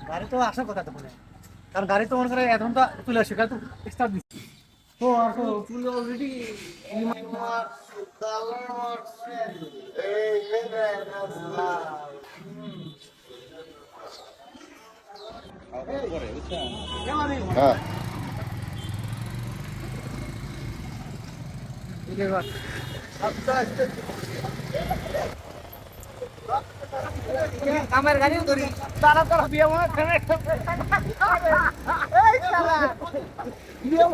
গাড়ি তো আসার কথা তো মনে, কারণ গাড়ি তো মনে করে এখন তো তুলে আসে, গাড়ি তো স্টার্ট দিচ্ছে তো আর তো তুলে অলরেডি হ্যাঁ আমার গাড়িও ধরি তারা তারা বিয়ে মনে করে এই শালা বিয়ে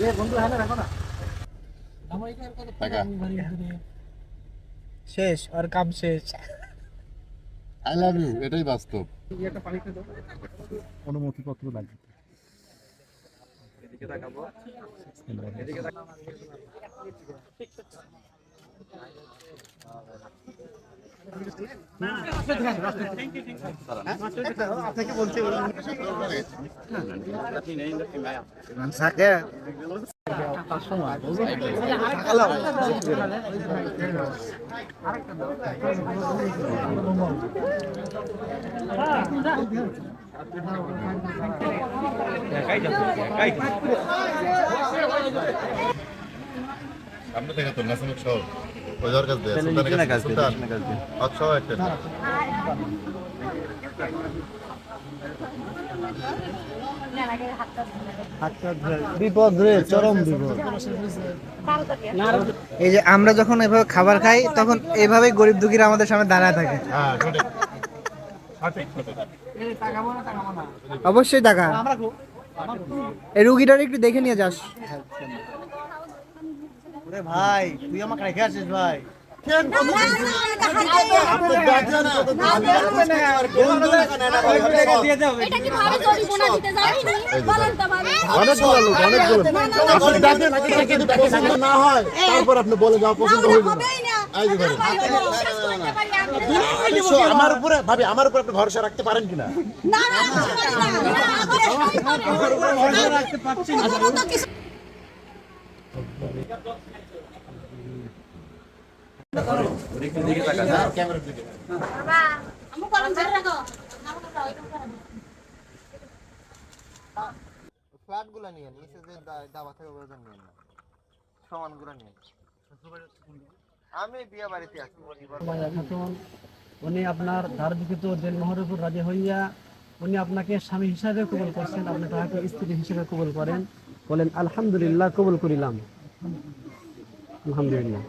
এ বন্ধু হ্যাঁ রাখো না আমার এখানে কত শেষ আর কাম শেষ। আই লাভ ইউ, এটাই বাস্তব। একটা পানি খেয়ে দাও, অনুমতিপত্র লাগবে। এদিকে তাকাবো, এদিকে তাকাবো। আপনাকে বলছি সামনে থেকে তো নাসিমের শহর ওই যার কাছ দিয়ে সুলতানের কাছে সুলতান আচ্ছা একটা বিপদ রে, চরম বিপদ। এই যে আমরা যখন এভাবে খাবার খাই তখন এইভাবেই গরিব দুঃখীরা আমাদের সামনে দাঁড়ায় থাকে। হ্যাঁ সঠিক অবশ্যই টাকা এই রুগীটার একটু দেখে নিয়ে যাস। ভাই তুই আমাকে রেখে আসিস ভাই, না হয় তারপর আপনি বলে যাও পছন্দ হইল আমার উপরে ভাবি, আমার উপরে আপনি ভরসা রাখতে পারেন কিনা? রাখতে পারছি না। ফ্ল্যাটগুলো নিয়ে নিচে যে দাবা থেকে ওজন নিয়ে না, সমানগুলো নিয়ে। আমি বিয়ে বাড়িতে আছি। উনি আপনার ধারবিকৃত দেনমোহরের উপর রাজি হইয়া উনি আপনাকে স্বামী হিসাবে কবুল করছেন, আপনি তাহাকে স্ত্রী হিসেবে কবুল করেন। বলেন আলহামদুলিল্লাহ, কবুল করিলাম। আলহামদুলিল্লাহ।